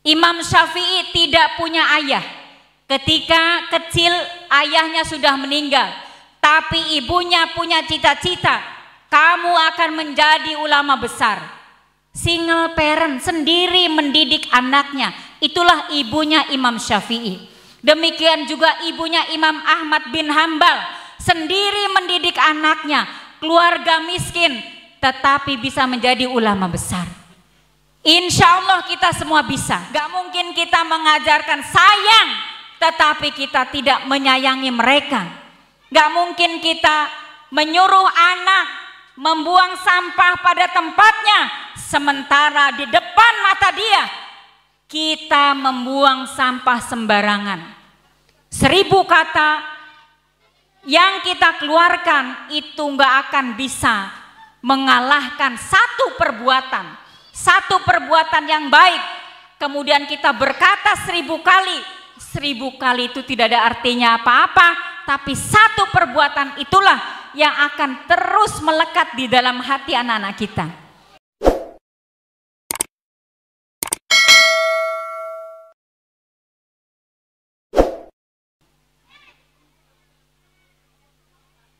Imam Syafi'i tidak punya ayah. Ketika kecil ayahnya sudah meninggal, tapi ibunya punya cita-cita, kamu akan menjadi ulama besar. Single parent, sendiri mendidik anaknya. Itulah ibunya Imam Syafi'i. Demikian juga ibunya Imam Ahmad bin Hambal, sendiri mendidik anaknya, keluarga miskin, tetapi bisa menjadi ulama besar. Insya Allah kita semua bisa. Gak mungkin kita mengajarkan sayang, tetapi kita tidak menyayangi mereka. Gak mungkin kita menyuruh anak membuang sampah pada tempatnya, sementara di depan mata dia kita membuang sampah sembarangan. 1000 kata yang kita keluarkan itu gak akan bisa mengalahkan satu perbuatan yang baik. Kemudian kita berkata 1000 kali, 1000 kali itu tidak ada artinya apa-apa, tapi satu perbuatan itulah yang akan terus melekat di dalam hati anak-anak kita.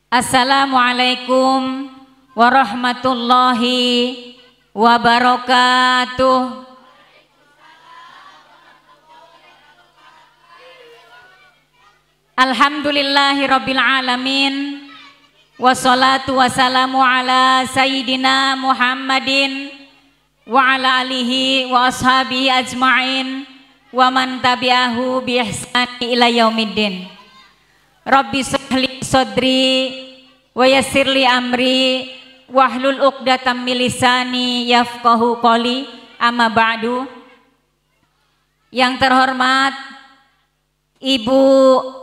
Assalamualaikum warahmatullahi wabarakatuh. Alhamdulillahirabbil alamin. Wassalatu wassalamu ala sayyidina Muhammadin wa ala alihi wa ashabihi ajma'in wa man tabi'ahu bi ihsani ila yaumiddin. Rabbi shrahli sadri wa yassirli amri wahlul 'uqdatam min lisani yafqahu qawli. Amma ba'du. Yang terhormat Ibu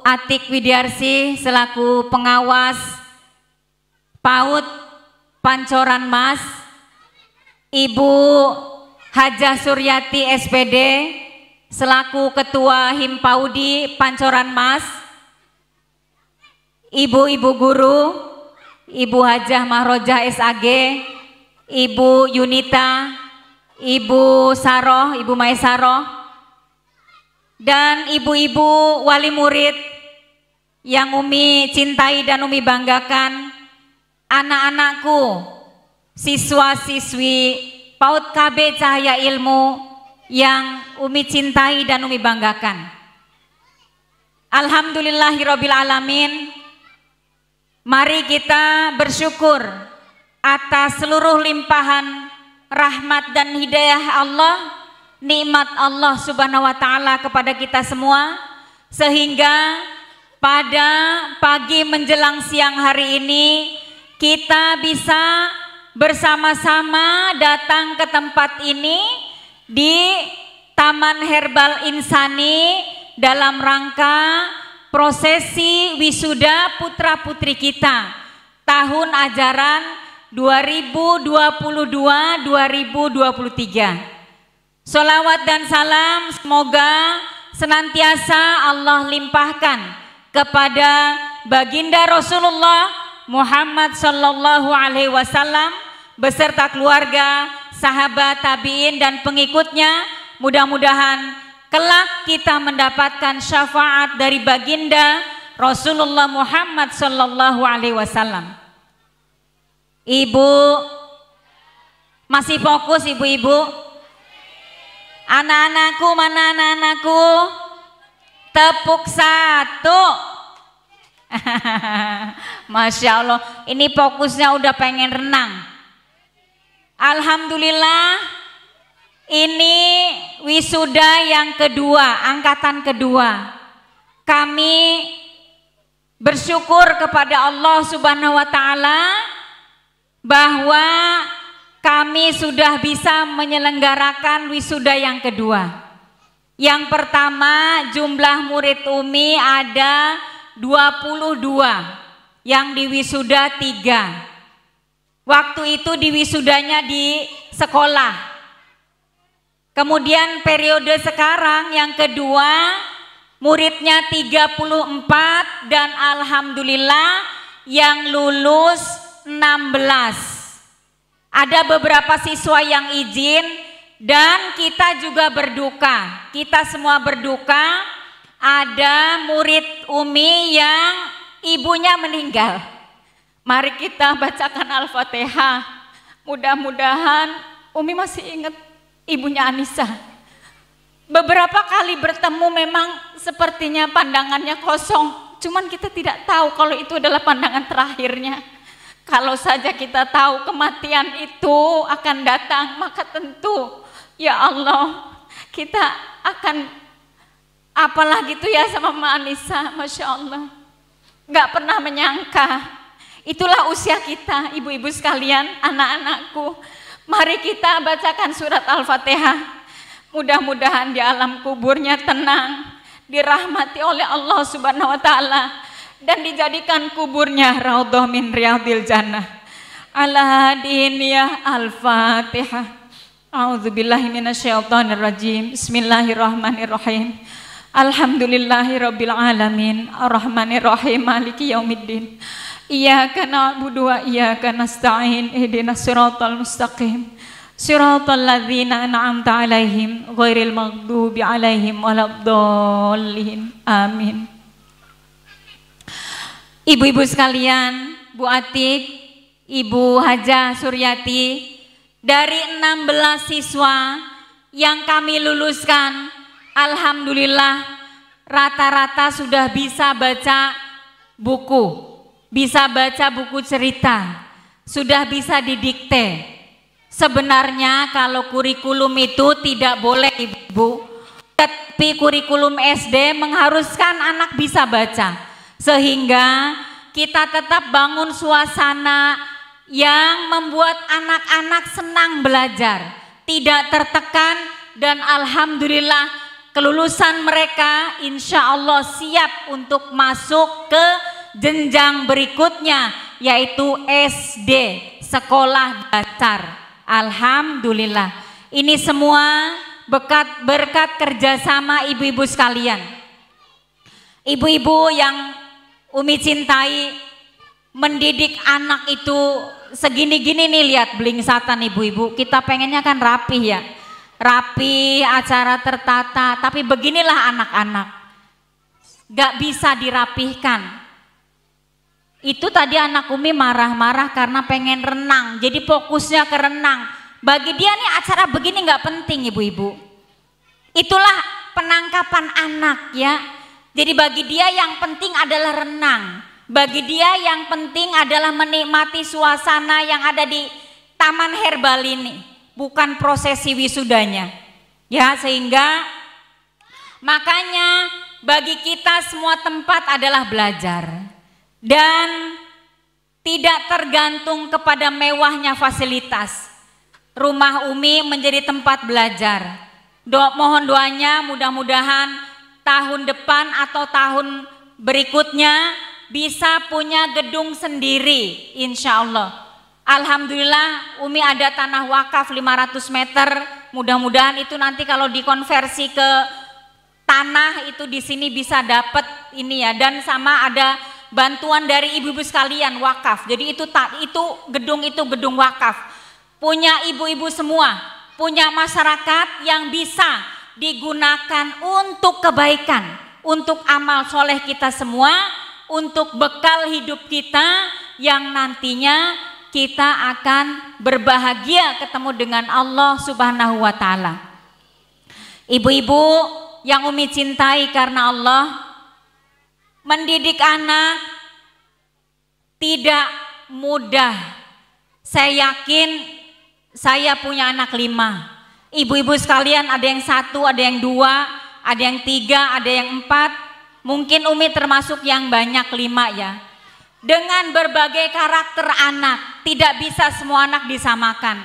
Atik Widiarsi selaku pengawas PAUD Pancoran Mas, Ibu Hajah Suryati SPD selaku Ketua Himpaudi Pancoran Mas, Ibu-ibu guru, Ibu Hajah Mahrojah SAG, Ibu Yunita, Ibu Saroh, Ibu Maesaroh, dan ibu-ibu wali murid yang Umi cintai dan Umi banggakan, anak-anakku, siswa-siswi PAUD KB Cahaya Ilmu yang Umi cintai dan Umi banggakan. Alhamdulillahirabbil alamin. Mari kita bersyukur atas seluruh limpahan rahmat dan hidayah Allah, nikmat Allah Subhanahu wa ta'ala kepada kita semua, sehingga pada pagi menjelang siang hari ini kita bisa bersama-sama datang ke tempat ini di Taman Herbal Insani dalam rangka prosesi wisuda putra-putri kita tahun ajaran 2022-2023. Sholawat dan salam semoga senantiasa Allah limpahkan kepada baginda Rasulullah Muhammad Sallallahu Alaihi Wasallam beserta keluarga, sahabat, tabiin dan pengikutnya. Mudah-mudahan kelak kita mendapatkan syafaat dari baginda Rasulullah Muhammad Sallallahu Alaihi Wasallam. Ibu masih fokus, ibu-ibu? Anak-anakku, mana anak-anakku? Tepuk satu. Masya Allah, ini fokusnya udah pengen renang. Alhamdulillah, ini wisuda yang kedua, angkatan kedua. Kami bersyukur kepada Allah Subhanahu wa ta'ala bahwa kami sudah bisa menyelenggarakan wisuda yang kedua. Yang pertama, jumlah murid Umi ada 22, yang di wisuda 3. Waktu itu di wisudanya di sekolah. Kemudian periode sekarang yang kedua, muridnya 34 dan alhamdulillah yang lulus 16. Ada beberapa siswa yang izin dan kita juga berduka. Kita semua berduka. Ada murid Umi yang ibunya meninggal. Mari kita bacakan Al-Fatihah. Mudah-mudahan Umi masih ingat ibunya Anissa. Beberapa kali bertemu memang sepertinya pandangannya kosong. Cuman kita tidak tahu kalau itu adalah pandangan terakhirnya. Kalau saja kita tahu kematian itu akan datang, maka tentu ya Allah kita akan apalagi itu ya sama Mbak Anissa, Masya Allah. Gak pernah menyangka. Itulah usia kita, ibu-ibu sekalian, anak-anakku. Mari kita bacakan surat Al-Fatihah. Mudah-mudahan di alam kuburnya tenang, dirahmati oleh Allah Subhanahu wa Ta'ala, dan dijadikan kuburnya raudhah min riyadil jannah. Ala hadiniyah Al-Fatihah. A'udzubillahi minasyaitonirrajim. Bismillahirrahmanirrahim. Alhamdulillahirabbil alamin, arrahmanirrahim, maliki yaumiddin. Iyyaka na'budu wa iyyaka nasta'in. Ihdinas siratal mustaqim. Siratal ladzina an'amta 'alaihim ghairil maghdubi 'alaihim waladdallin. Amin. Ibu-ibu sekalian, Bu Atik, Ibu Hajah Suryati, dari 16 siswa yang kami luluskan, alhamdulillah rata-rata sudah bisa baca buku, bisa baca buku cerita, sudah bisa didikte. Sebenarnya kalau kurikulum itu tidak boleh Ibu, tapi kurikulum SD mengharuskan anak bisa baca. Sehingga kita tetap bangun suasana yang membuat anak-anak senang belajar, tidak tertekan, dan alhamdulillah kelulusan mereka insya Allah siap untuk masuk ke jenjang berikutnya, yaitu SD, sekolah dasar. Alhamdulillah. Ini semua berkat kerjasama ibu-ibu sekalian. Ibu-ibu yang Umi cintai, mendidik anak itu segini-gini nih, lihat belingsatan ibu-ibu. Kita pengennya kan rapih ya, rapi, acara tertata, tapi beginilah anak-anak, gak bisa dirapihkan. Itu tadi anak Umi marah-marah karena pengen renang, jadi fokusnya ke renang. Bagi dia nih acara begini gak penting ibu-ibu. Itulah penangkapan anak ya. Jadi bagi dia yang penting adalah renang, bagi dia yang penting adalah menikmati suasana yang ada di Taman Herbal ini, bukan prosesi wisudanya. Ya, sehingga makanya bagi kita semua tempat adalah belajar dan tidak tergantung kepada mewahnya fasilitas. Rumah Umi menjadi tempat belajar. Mohon doanya mudah-mudahan tahun depan atau tahun berikutnya bisa punya gedung sendiri insya Allah. Alhamdulillah Umi ada tanah wakaf 500 meter, mudah-mudahan itu nanti kalau dikonversi ke tanah itu di sini bisa dapat ini ya, dan sama ada bantuan dari ibu-ibu sekalian wakaf. Jadi itu gedung wakaf. Punya ibu-ibu semua, punya masyarakat yang bisa digunakan untuk kebaikan, untuk amal soleh kita semua, untuk bekal hidup kita yang nantinya kita akan berbahagia ketemu dengan Allah Subhanahu wa Ta'ala. Ibu-ibu yang Umi cintai karena Allah, mendidik anak tidak mudah. Saya yakin, saya punya anak 5. Ibu-ibu sekalian ada yang 1, ada yang 2, ada yang 3, ada yang 4. Mungkin Umi termasuk yang banyak 5 ya. Dengan berbagai karakter anak, tidak bisa semua anak disamakan.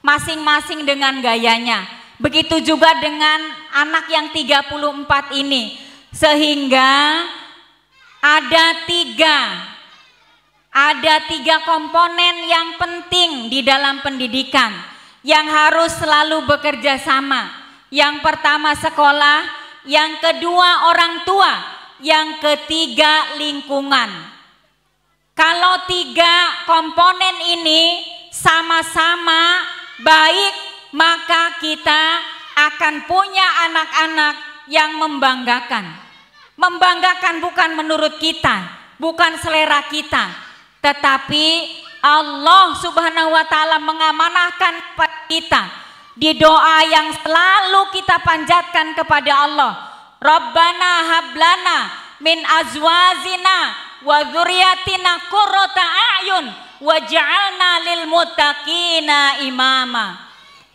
Masing-masing dengan gayanya. Begitu juga dengan anak yang 34 ini. Sehingga ada tiga komponen yang penting di dalam pendidikan yang harus selalu bekerja sama. Yang pertama sekolah, yang kedua orang tua, yang ketiga lingkungan. Kalau 3 komponen ini sama-sama baik, maka kita akan punya anak-anak yang membanggakan. Membanggakan bukan menurut kita, bukan selera kita, tetapi Allah Subhanahu wa taala mengamanahkan kepada kita di doa yang selalu kita panjatkan kepada Allah. Rabbana hablana min azwajina wa dzurriyyatina qurrata a'yun waj'alna lil muttaqina imama.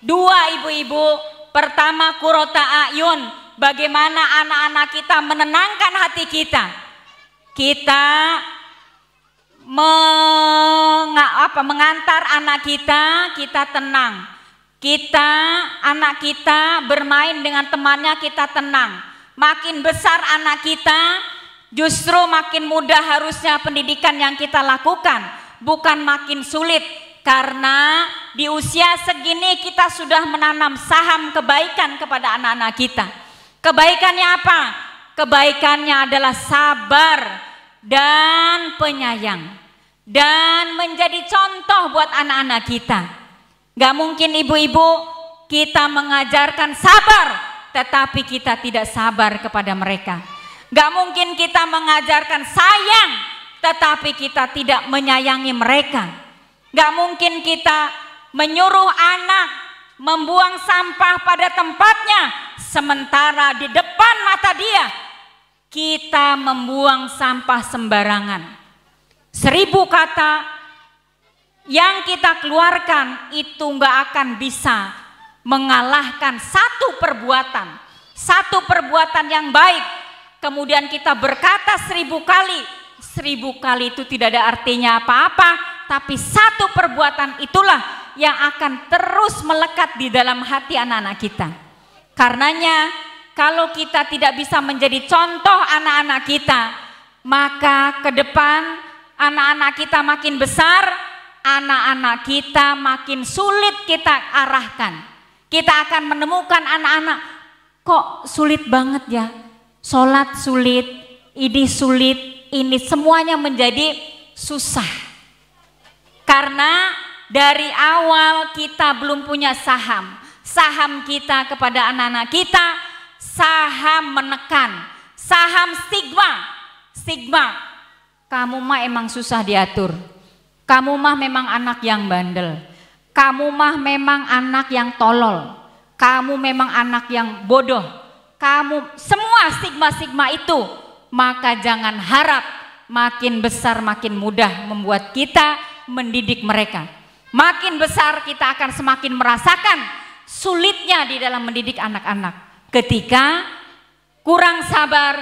Dua ibu-ibu, pertama qurrata a'yun, bagaimana anak-anak kita menenangkan hati kita. Kita mengantar anak kita tenang. Anak kita bermain dengan temannya, kita tenang. Makin besar anak kita, justru makin mudah harusnya pendidikan yang kita lakukan, bukan makin sulit. Karena di usia segini kita sudah menanam saham kebaikan kepada anak-anak kita. Kebaikannya apa? Kebaikannya adalah sabar dan penyayang, dan menjadi contoh buat anak-anak kita. Gak mungkin ibu-ibu kita mengajarkan sabar tetapi kita tidak sabar kepada mereka. Gak mungkin kita mengajarkan sayang tetapi kita tidak menyayangi mereka. Gak mungkin kita menyuruh anak membuang sampah pada tempatnya, sementara di depan mata dia kita membuang sampah sembarangan. 1000 kata yang kita keluarkan itu nggak akan bisa mengalahkan satu perbuatan yang baik. Kemudian kita berkata 1000 kali, 1000 kali itu tidak ada artinya apa-apa, tapi satu perbuatan itulah yang akan terus melekat di dalam hati anak-anak kita. Karenanya kalau kita tidak bisa menjadi contoh anak-anak kita, maka ke depan anak-anak kita makin besar, anak-anak kita makin sulit kita arahkan. Kita akan menemukan anak-anak, kok sulit banget ya, sholat sulit, ini sulit, ini semuanya menjadi susah. Karena dari awal kita belum punya saham kita kepada anak-anak kita, saham menekan, saham stigma. Kamu mah emang susah diatur, kamu mah memang anak yang bandel, kamu mah memang anak yang tolol, kamu memang anak yang bodoh, kamu semua stigma itu. Maka jangan harap makin besar makin mudah membuat kita mendidik mereka. Makin besar kita akan semakin merasakan sulitnya di dalam mendidik anak-anak ketika kurang sabar,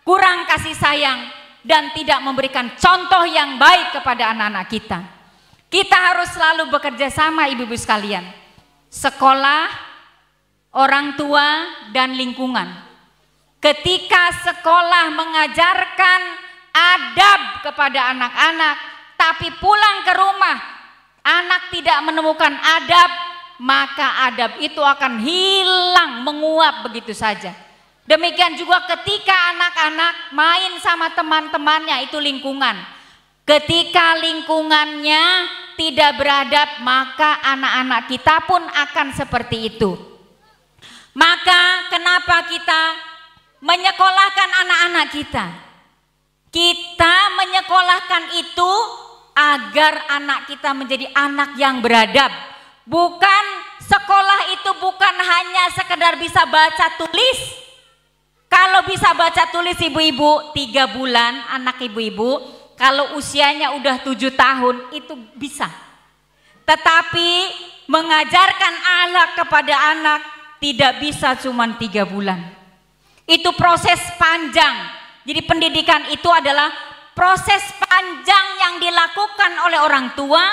kurang kasih sayang, dan tidak memberikan contoh yang baik kepada anak-anak kita. Kita harus selalu bekerja sama ibu-ibu sekalian, sekolah, orang tua, dan lingkungan. Ketika sekolah mengajarkan adab kepada anak-anak, tapi pulang ke rumah anak tidak menemukan adab, maka adab itu akan hilang, menguap begitu saja. Demikian juga ketika anak-anak main sama teman-temannya, itu lingkungan. Ketika lingkungannya tidak beradab, maka anak-anak kita pun akan seperti itu. Maka kenapa kita menyekolahkan anak-anak kita? Kita menyekolahkan itu agar anak kita menjadi anak yang beradab. Bukan sekolah itu bukan hanya sekedar bisa baca tulis. Kalau bisa baca tulis ibu-ibu 3 bulan anak ibu-ibu, kalau usianya udah 7 tahun itu bisa. Tetapi mengajarkan akhlak kepada anak tidak bisa cuma 3 bulan. Itu proses panjang. Jadi pendidikan itu adalah proses panjang yang dilakukan oleh orang tua,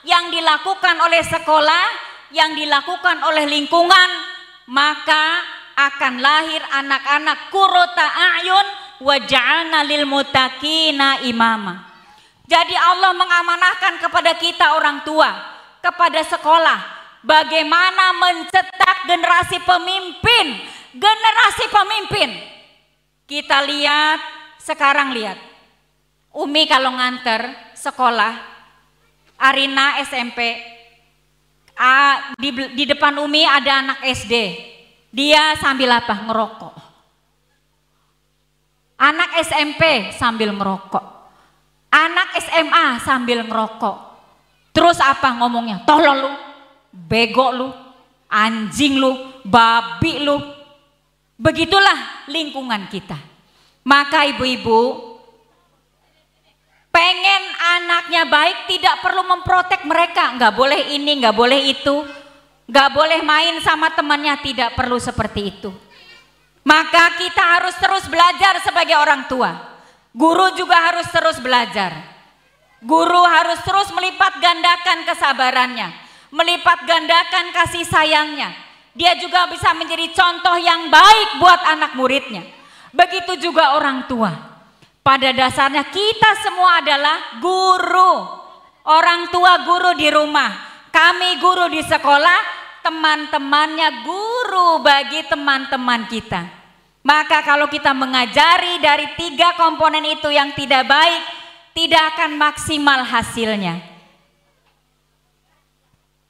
yang dilakukan oleh sekolah, yang dilakukan oleh lingkungan, maka akan lahir anak-anak qurrata a'yun wa ja'alna lil muttaqina imama. Jadi Allah mengamanahkan kepada kita orang tua, kepada sekolah, bagaimana mencetak generasi pemimpin. Kita lihat, sekarang lihat, Umi kalau nganter sekolah, Arina SMP, Di depan Umi ada anak SD. Dia sambil apa? Ngerokok. Anak SMP sambil ngerokok. Anak SMA sambil ngerokok. Terus apa ngomongnya? Tolol lu, bego lu, anjing lu, babi lu. Begitulah lingkungan kita. Maka ibu-ibu pengen anaknya baik tidak perlu memprotek mereka. Nggak boleh ini, nggak boleh itu, nggak boleh main sama temannya, tidak perlu seperti itu. Maka kita harus terus belajar sebagai orang tua. Guru juga harus terus belajar. Guru harus terus melipat gandakan kesabarannya, melipat gandakan kasih sayangnya. Dia juga bisa menjadi contoh yang baik buat anak muridnya. Begitu juga orang tua. Pada dasarnya kita semua adalah guru. Orang tua guru di rumah, kami guru di sekolah, teman-temannya guru bagi teman-teman kita. Maka kalau kita mengajari dari 3 komponen itu yang tidak baik, tidak akan maksimal hasilnya.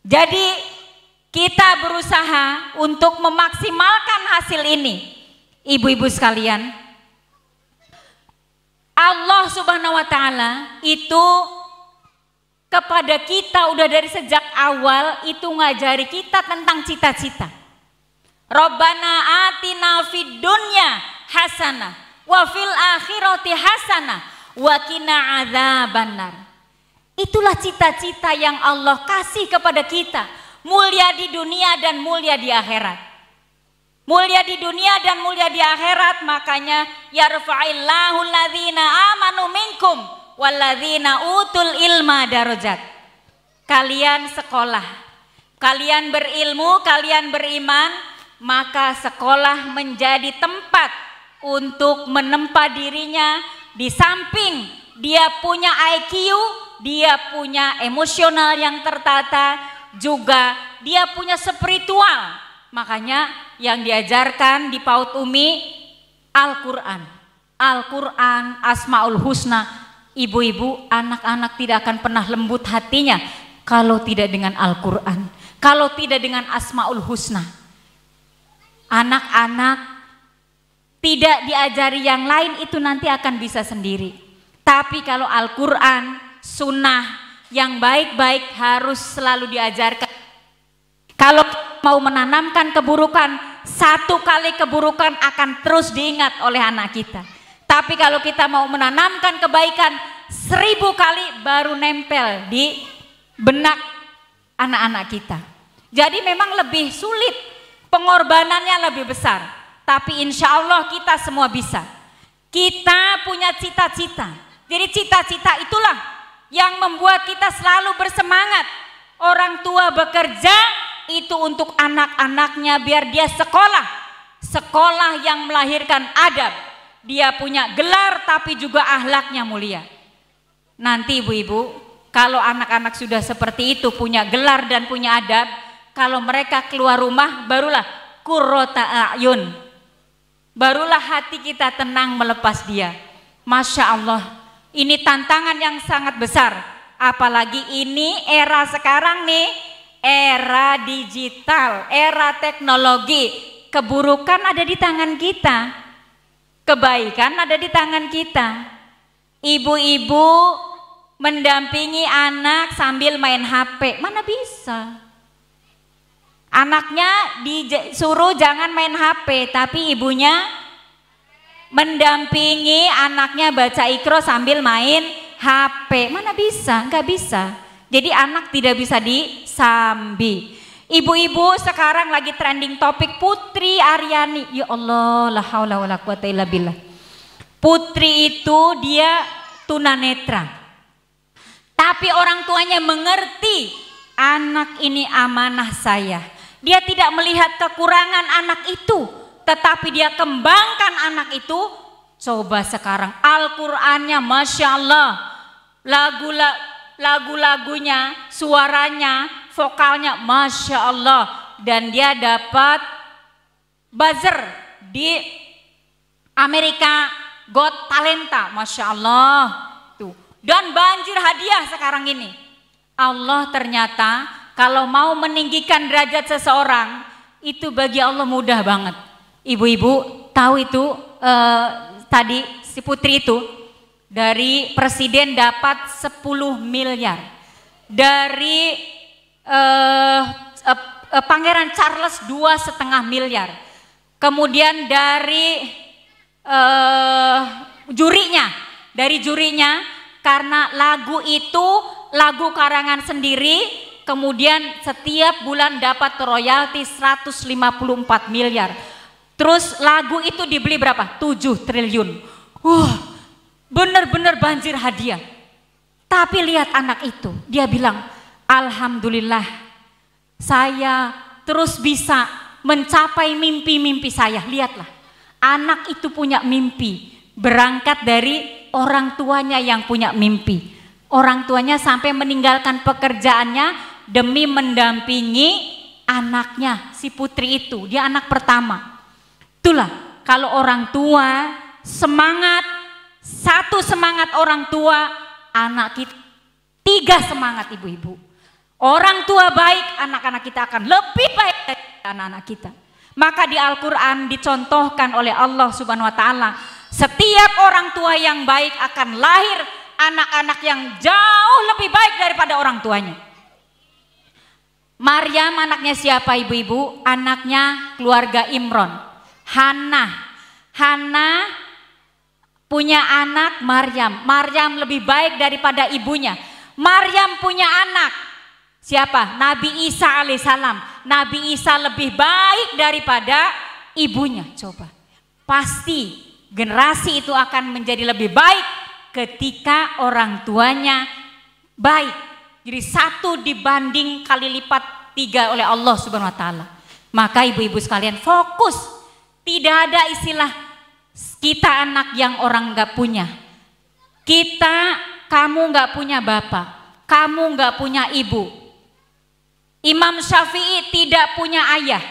Jadi kita berusaha untuk memaksimalkan hasil ini. Ibu-ibu sekalian, Allah Subhanahu wa Ta'ala itu kepada kita udah dari sejak awal itu ngajari kita tentang cita-cita. Rabbana atina fid dunya hasanah wa fil akhirati hasanah wa qina adzabannar. Itulah cita-cita yang Allah kasih kepada kita, mulia di dunia dan mulia di akhirat. Mulia di dunia dan mulia di akhirat, makanya yarfa'illahu alladzina amanu minkum walladzina utul ilma darajat. Kalian sekolah, kalian berilmu, kalian beriman, maka sekolah menjadi tempat untuk menempa dirinya. Di samping dia punya IQ, dia punya emosional yang tertata, juga dia punya spiritual. Makanya yang diajarkan di PAUD Umi Al-Quran, Al-Quran, Asmaul Husna. Ibu-ibu, anak-anak tidak akan pernah lembut hatinya kalau tidak dengan Al-Quran, kalau tidak dengan Asmaul Husna. Anak-anak tidak diajari yang lain itu nanti akan bisa sendiri. Tapi kalau Al-Quran, Sunnah yang baik-baik harus selalu diajarkan. Kalau mau menanamkan keburukan, 1 kali keburukan akan terus diingat oleh anak kita. Tapi kalau kita mau menanamkan kebaikan, 1000 kali baru nempel di benak anak-anak kita. Jadi memang lebih sulit, pengorbanannya lebih besar. Tapi insya Allah kita semua bisa. Kita punya cita-cita. Jadi cita-cita itulah yang membuat kita selalu bersemangat. Orang tua bekerja itu untuk anak-anaknya biar dia sekolah. Sekolah yang melahirkan adab. Dia punya gelar tapi juga akhlaknya mulia. Nanti ibu-ibu, kalau anak-anak sudah seperti itu, punya gelar dan punya adab, kalau mereka keluar rumah barulah qurrata a'yun. Barulah hati kita tenang melepas dia. Masya Allah, ini tantangan yang sangat besar. Apalagi ini era sekarang nih, era digital, era teknologi. Keburukan ada di tangan kita, kebaikan ada di tangan kita. Ibu-ibu mendampingi anak sambil main HP, mana bisa. Anaknya disuruh jangan main HP, tapi ibunya mendampingi anaknya baca Iqra sambil main HP, mana bisa, nggak bisa. Jadi anak tidak bisa disambi. Ibu-ibu sekarang lagi trending topik Putri Aryani. Ya Allah, la haula wala quwata illa billah. Putri itu dia tunanetra. Tapi orang tuanya mengerti anak ini amanah saya. Dia tidak melihat kekurangan anak itu, tetapi dia kembangkan anak itu. Coba sekarang Al-Qur'annya Masya Allah, lagu-lagunya, suaranya, vokalnya Masya Allah, dan dia dapat buzzer di Amerika Got Talenta, Masya Allah tuh. Dan banjir hadiah sekarang ini. Allah ternyata kalau mau meninggikan derajat seseorang itu bagi Allah mudah banget. Ibu-ibu tahu itu tadi si putri itu dari presiden dapat 10 miliar. Dari Pangeran Charles 2,5 miliar. Kemudian dari jurinya karena lagu itu lagu karangan sendiri, kemudian setiap bulan dapat royalti 154 miliar. Terus lagu itu dibeli berapa? 7 triliun. Bener-bener banjir hadiah. Tapi lihat anak itu, dia bilang, alhamdulillah saya terus bisa mencapai mimpi-mimpi saya. Lihatlah, anak itu punya mimpi, berangkat dari orang tuanya yang punya mimpi. Orang tuanya sampai meninggalkan pekerjaannya demi mendampingi anaknya, si putri itu. Dia anak pertama. Itulah kalau orang tua semangat, satu semangat orang tua, anak kita 3 semangat ibu-ibu. Orang tua baik, anak-anak kita akan lebih baik dari anak-anak kita. Maka di Al-Quran dicontohkan oleh Allah Subhanahu wa Ta'ala, setiap orang tua yang baik akan lahir anak-anak yang jauh lebih baik daripada orang tuanya. Maryam anaknya siapa ibu-ibu? Anaknya keluarga Imron. Hana punya anak Maryam. Maryam lebih baik daripada ibunya. Maryam punya anak siapa? Nabi Isa alaihissalam. Nabi Isa lebih baik daripada ibunya. Coba, pasti generasi itu akan menjadi lebih baik ketika orang tuanya baik. Jadi 1 dibanding kali lipat 3 oleh Allah Subhanahu wa Ta'ala. Maka ibu-ibu sekalian fokus. Tidak ada istilah kita anak yang orang nggak punya. Kamu nggak punya bapak, kamu nggak punya ibu. Imam Syafi'i tidak punya ayah.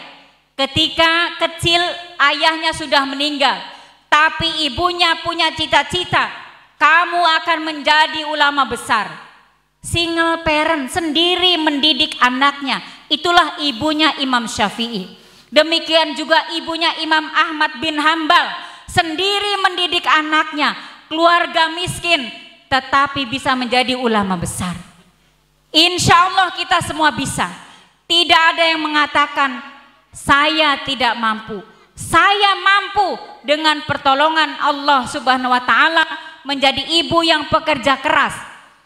Ketika kecil ayahnya sudah meninggal, tapi ibunya punya cita-cita, kamu akan menjadi ulama besar. Single parent, sendiri mendidik anaknya. Itulah ibunya Imam Syafi'i. Demikian juga ibunya Imam Ahmad bin Hambal, sendiri mendidik anaknya, keluarga miskin, tetapi bisa menjadi ulama besar. Insya Allah kita semua bisa. Tidak ada yang mengatakan saya tidak mampu. Saya mampu dengan pertolongan Allah Subhanahu wa Ta'ala menjadi ibu yang pekerja keras.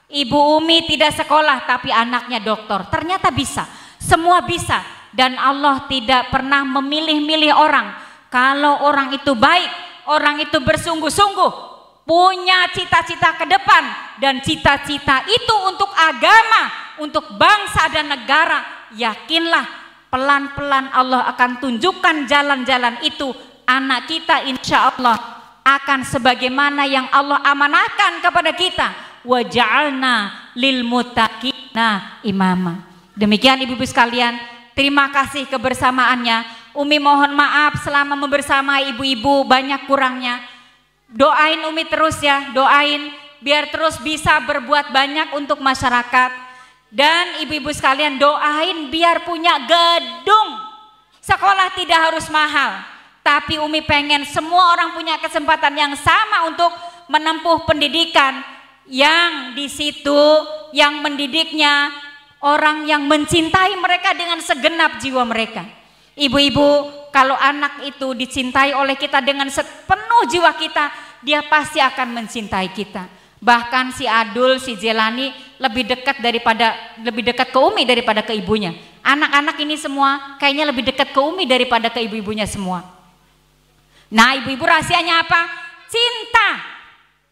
Ibu Umi tidak sekolah tapi anaknya dokter. Ternyata bisa. Semua bisa. Dan Allah tidak pernah memilih-milih orang. Kalau orang itu baik, orang itu bersungguh-sungguh, punya cita-cita ke depan, dan cita-cita itu untuk agama, untuk bangsa dan negara, yakinlah pelan-pelan Allah akan tunjukkan jalan-jalan itu. Anak kita insya Allah akan sebagaimana yang Allah amanahkan kepada kita. Wa ja'alna lil muttaqina imama. Demikian ibu-ibu sekalian, terima kasih kebersamaannya. Umi mohon maaf selama membersamai ibu-ibu banyak kurangnya. Doain Umi terus ya, doain biar terus bisa berbuat banyak untuk masyarakat. Dan ibu-ibu sekalian doain biar punya gedung. Sekolah tidak harus mahal, tapi Umi pengen semua orang punya kesempatan yang sama untuk menempuh pendidikan, yang di situ yang mendidiknya orang yang mencintai mereka dengan segenap jiwa mereka. Ibu-ibu, kalau anak itu dicintai oleh kita dengan sepenuh jiwa kita, dia pasti akan mencintai kita. Bahkan si Adul, si Jelani lebih dekat ke Umi daripada ke ibunya. Anak-anak ini semua kayaknya lebih dekat ke Umi daripada ke ibu-ibunya semua. Nah, ibu-ibu rahasianya apa? Cinta.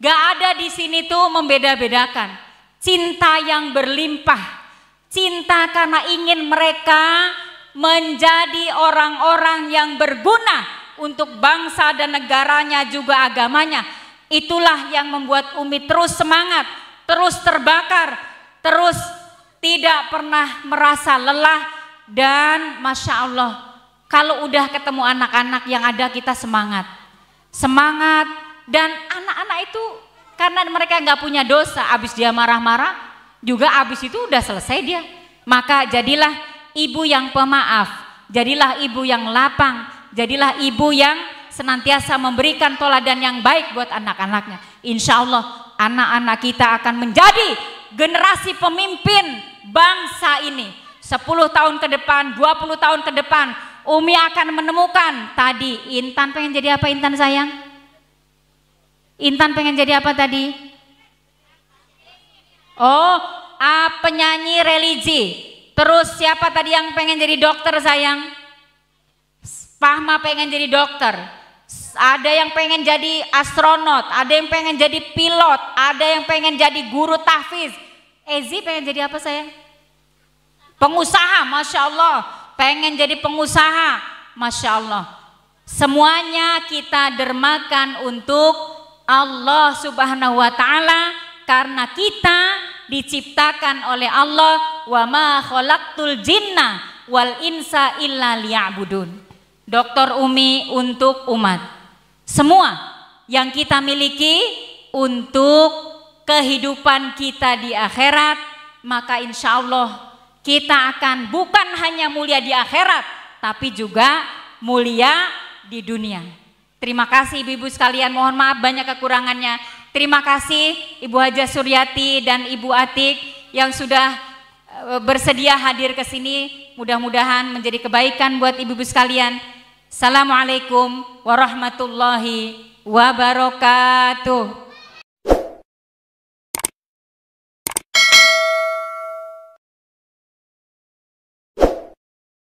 Gak ada di sini tuh membeda-bedakan. Cinta yang berlimpah. Cinta karena ingin mereka menjadi orang-orang yang berguna untuk bangsa dan negaranya juga agamanya. Itulah yang membuat Umi terus semangat, terus terbakar, terus tidak pernah merasa lelah. Dan Masya Allah, kalau udah ketemu anak-anak yang ada kita semangat. Dan anak-anak itu karena mereka nggak punya dosa, abis dia marah-marah juga abis itu udah selesai dia. Maka jadilah ibu yang pemaaf, jadilah ibu yang lapang, jadilah ibu yang senantiasa memberikan teladan yang baik buat anak-anaknya. Insya Allah anak-anak kita akan menjadi generasi pemimpin bangsa ini. 10 tahun ke depan, 20 tahun ke depan, Umi akan menemukan tadi. Intan pengen jadi apa, Intan sayang? Intan pengen jadi apa tadi? Oh, penyanyi religi. Terus siapa tadi yang pengen jadi dokter sayang? Fahma pengen jadi dokter. Ada yang pengen jadi astronot, ada yang pengen jadi pilot, ada yang pengen jadi guru tahfiz. Ezi pengen jadi apa sayang? Pengusaha, Masya Allah. Pengen jadi pengusaha, Masya Allah. Semuanya kita dermakan untuk Allah Subhanahu wa Ta'ala, karena kita diciptakan oleh Allah. Wa ma khalaqtul jinna wal insa illa liya'budun. Dokter Umi untuk umat. Semua yang kita miliki untuk kehidupan kita di akhirat, maka insya Allah kita akan bukan hanya mulia di akhirat, tapi juga mulia di dunia. Terima kasih ibu-ibu sekalian, mohon maaf banyak kekurangannya. Terima kasih Ibu Haja Suryati dan Ibu Atik yang sudah bersedia hadir ke sini. Mudah-mudahan menjadi kebaikan buat ibu-ibu sekalian. Assalamualaikum warahmatullahi wabarakatuh.